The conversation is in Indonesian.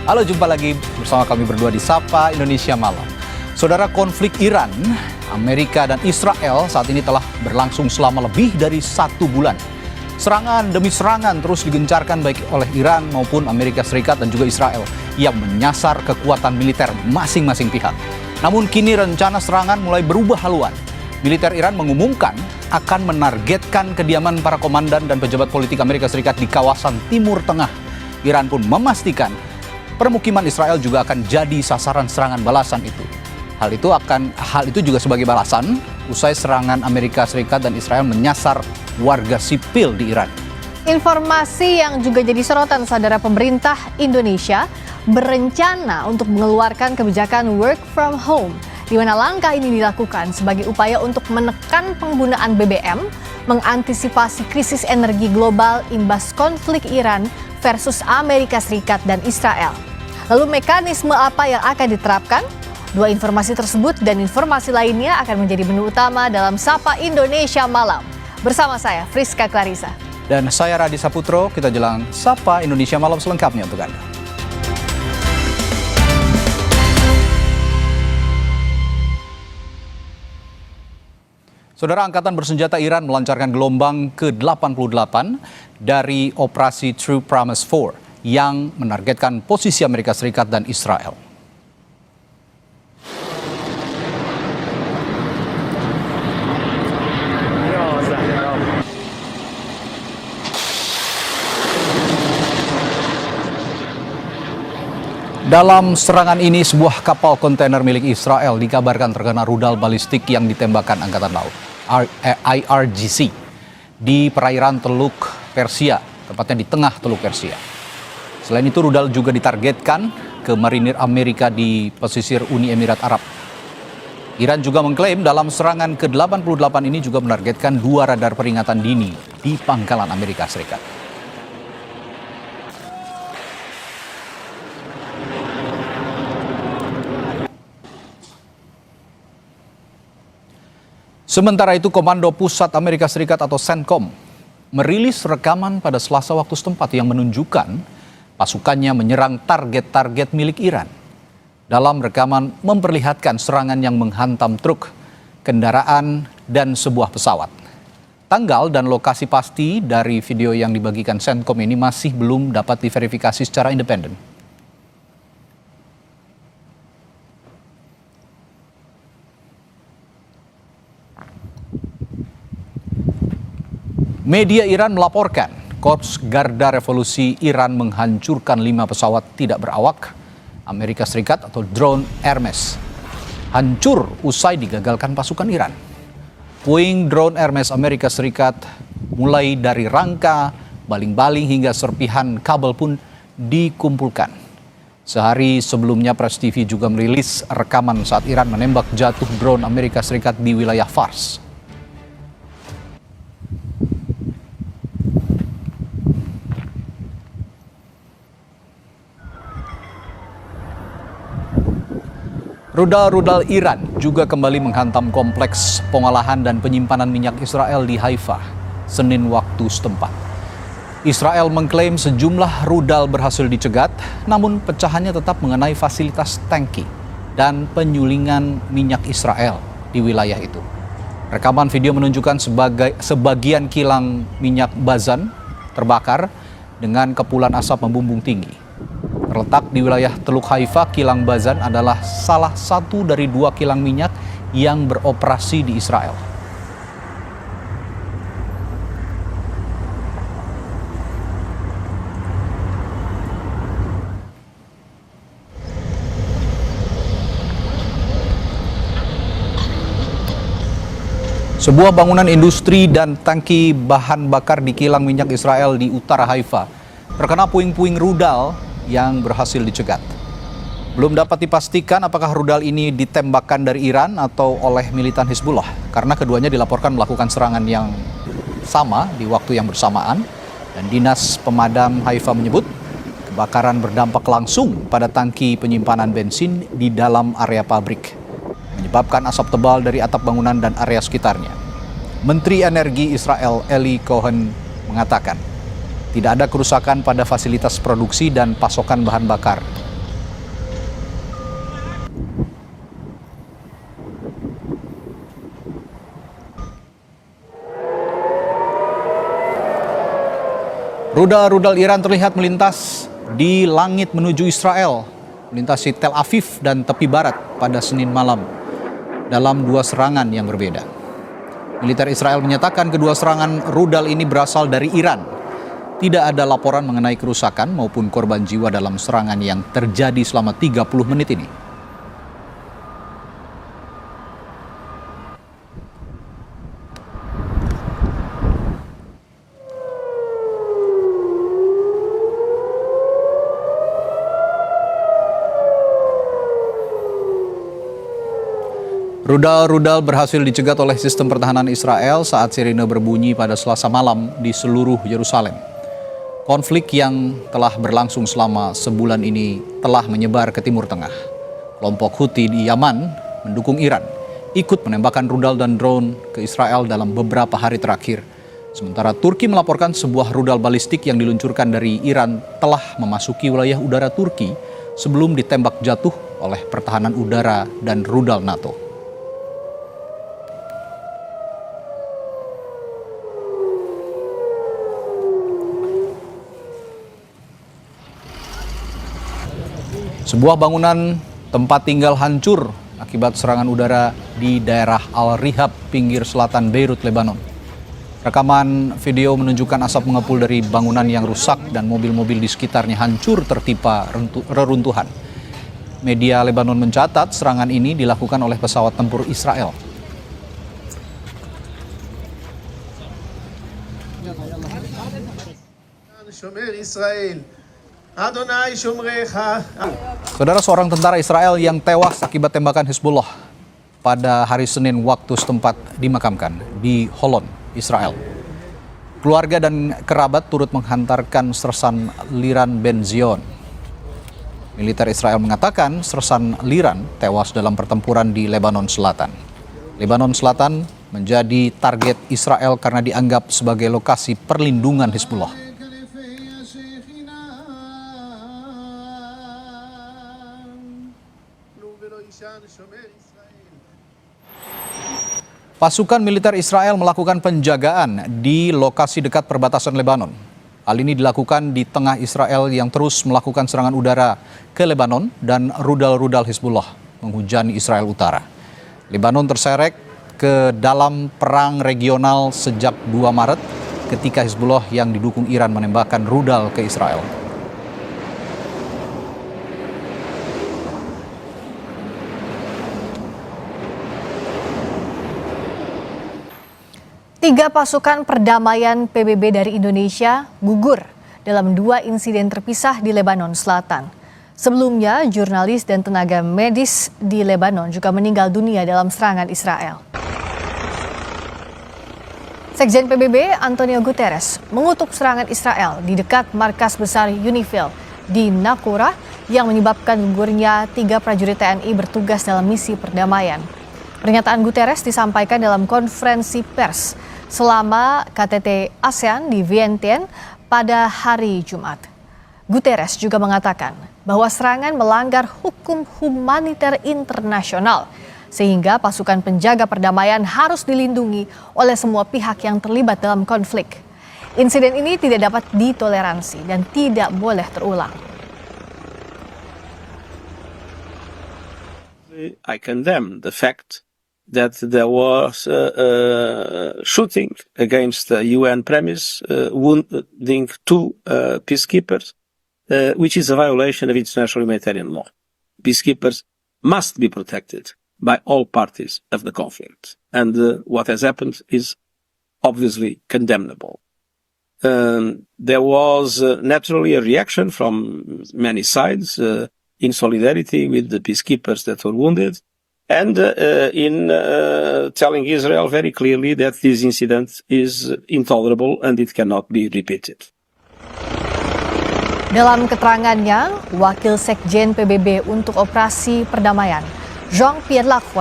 Halo, jumpa lagi bersama kami berdua di Sapa Indonesia Malam. Saudara, konflik Iran, Amerika dan Israel saat ini telah berlangsung selama lebih dari 1 bulan. Serangan demi serangan terus digencarkan baik oleh Iran maupun Amerika Serikat dan juga Israel yang menyasar kekuatan militer masing-masing pihak. Namun kini rencana serangan mulai berubah haluan. Militer Iran mengumumkan akan menargetkan kediaman para komandan dan pejabat politik Amerika Serikat di kawasan Timur Tengah. Iran pun memastikan permukiman Israel juga akan jadi sasaran serangan balasan itu. Hal itu juga sebagai balasan usai serangan Amerika Serikat dan Israel menyasar warga sipil di Iran. Informasi yang juga jadi sorotan, saudara, pemerintah Indonesia berencana untuk mengeluarkan kebijakan work from home, di mana langkah ini dilakukan sebagai upaya untuk menekan penggunaan BBM, mengantisipasi krisis energi global imbas konflik Iran versus Amerika Serikat dan Israel. Lalu mekanisme apa yang akan diterapkan? Dua informasi tersebut dan informasi lainnya akan menjadi menu utama dalam Sapa Indonesia Malam. Bersama saya, Friska Clarissa. Dan saya Radi Saputro, kita jelang Sapa Indonesia Malam selengkapnya untuk Anda. Saudara, Angkatan Bersenjata Iran melancarkan gelombang ke-88 dari operasi True Promise 4 yang menargetkan posisi Amerika Serikat dan Israel. Dalam serangan ini, sebuah kapal kontainer milik Israel dikabarkan terkena rudal balistik yang ditembakkan Angkatan Laut IRGC di perairan Teluk Persia, tepatnya di tengah Teluk Persia. Selain itu, rudal juga ditargetkan ke marinir Amerika di pesisir Uni Emirat Arab. Iran juga mengklaim dalam serangan ke-88 ini juga menargetkan 2 radar peringatan dini di pangkalan Amerika Serikat. Sementara itu, Komando Pusat Amerika Serikat atau CENTCOM merilis rekaman pada Selasa waktu setempat yang menunjukkan pasukannya menyerang target-target milik Iran. Dalam rekaman memperlihatkan serangan yang menghantam truk, kendaraan, dan sebuah pesawat. Tanggal dan lokasi pasti dari video yang dibagikan CENTCOM ini masih belum dapat diverifikasi secara independen. Media Iran melaporkan Korps Garda Revolusi Iran menghancurkan 5 pesawat tidak berawak Amerika Serikat atau drone Hermes. Hancur usai digagalkan pasukan Iran. Puing drone Hermes Amerika Serikat mulai dari rangka, baling-baling hingga serpihan kabel pun dikumpulkan. Sehari sebelumnya Press TV juga merilis rekaman saat Iran menembak jatuh drone Amerika Serikat di wilayah Fars. Rudal-rudal Iran juga kembali menghantam kompleks pengolahan dan penyimpanan minyak Israel di Haifa, Senin waktu setempat. Israel mengklaim sejumlah rudal berhasil dicegat, namun pecahannya tetap mengenai fasilitas tangki dan penyulingan minyak Israel di wilayah itu. Rekaman video menunjukkan sebagian kilang minyak Bazan terbakar dengan kepulan asap membumbung tinggi. Terletak di wilayah Teluk Haifa, kilang Bazan adalah salah satu dari 2 kilang minyak yang beroperasi di Israel. Sebuah bangunan industri dan tangki bahan bakar di kilang minyak Israel di utara Haifa terkena puing-puing rudal yang berhasil dicegat. Belum dapat dipastikan apakah rudal ini ditembakkan dari Iran atau oleh militan Hizbullah, karena keduanya dilaporkan melakukan serangan yang sama di waktu yang bersamaan, dan Dinas Pemadam Haifa menyebut kebakaran berdampak langsung pada tangki penyimpanan bensin di dalam area pabrik, menyebabkan asap tebal dari atap bangunan dan area sekitarnya. Menteri Energi Israel Eli Cohen mengatakan tidak ada kerusakan pada fasilitas produksi dan pasokan bahan bakar. Rudal-rudal Iran terlihat melintas di langit menuju Israel, melintasi Tel Aviv dan tepi barat pada Senin malam dalam dua serangan yang berbeda. Militer Israel menyatakan kedua serangan rudal ini berasal dari Iran. Tidak ada laporan mengenai kerusakan maupun korban jiwa dalam serangan yang terjadi selama 30 menit ini. Rudal-rudal berhasil dicegat oleh sistem pertahanan Israel saat sirine berbunyi pada Selasa malam di seluruh Yerusalem. Konflik yang telah berlangsung selama sebulan ini telah menyebar ke Timur Tengah. Kelompok Houthi di Yaman mendukung Iran, ikut menembakkan rudal dan drone ke Israel dalam beberapa hari terakhir. Sementara Turki melaporkan sebuah rudal balistik yang diluncurkan dari Iran telah memasuki wilayah udara Turki sebelum ditembak jatuh oleh pertahanan udara dan rudal NATO. Sebuah bangunan tempat tinggal hancur akibat serangan udara di daerah Al-Rihab, pinggir selatan Beirut, Lebanon. Rekaman video menunjukkan asap mengepul dari bangunan yang rusak dan mobil-mobil di sekitarnya hancur tertimpa reruntuhan. Media Lebanon mencatat serangan ini dilakukan oleh pesawat tempur Israel. Saudara, seorang tentara Israel yang tewas akibat tembakan Hizbullah pada hari Senin waktu setempat dimakamkan di Holon, Israel. Keluarga dan kerabat turut menghantarkan Sersan Liran Ben Zion. Militer Israel mengatakan Sersan Liran tewas dalam pertempuran di Lebanon Selatan. Lebanon Selatan menjadi target Israel karena dianggap sebagai lokasi perlindungan Hizbullah. Pasukan militer Israel melakukan penjagaan di lokasi dekat perbatasan Lebanon. Hal ini dilakukan di tengah Israel yang terus melakukan serangan udara ke Lebanon dan rudal-rudal Hizbullah menghujani Israel Utara. Lebanon terseret ke dalam perang regional sejak 2 Maret ketika Hizbullah yang didukung Iran menembakkan rudal ke Israel. Tiga pasukan perdamaian PBB dari Indonesia gugur dalam 2 insiden terpisah di Lebanon Selatan. Sebelumnya, jurnalis dan tenaga medis di Lebanon juga meninggal dunia dalam serangan Israel. Sekjen PBB Antonio Guterres mengutuk serangan Israel di dekat markas besar UNIFIL di Naqoura yang menyebabkan gugurnya 3 prajurit TNI bertugas dalam misi perdamaian. Pernyataan Guterres disampaikan dalam konferensi pers selama KTT ASEAN di Vientiane pada hari Jumat. Guterres juga mengatakan bahwa serangan melanggar hukum humaniter internasional, sehingga pasukan penjaga perdamaian harus dilindungi oleh semua pihak yang terlibat dalam konflik. Insiden ini tidak dapat ditoleransi dan tidak boleh terulang. I condemn the fact that there was shooting against the UN premise, wounding 2 peacekeepers, which is a violation of international humanitarian law. Peacekeepers must be protected by all parties of the conflict. And what has happened is obviously condemnable. There was naturally a reaction from many sides in solidarity with the peacekeepers that were wounded, and in telling Israel very clearly that this incident is intolerable and it cannot be repeated. Dalam keterangannya, Wakil Sekjen PBB untuk Operasi Perdamaian, Jean-Pierre Lacroix,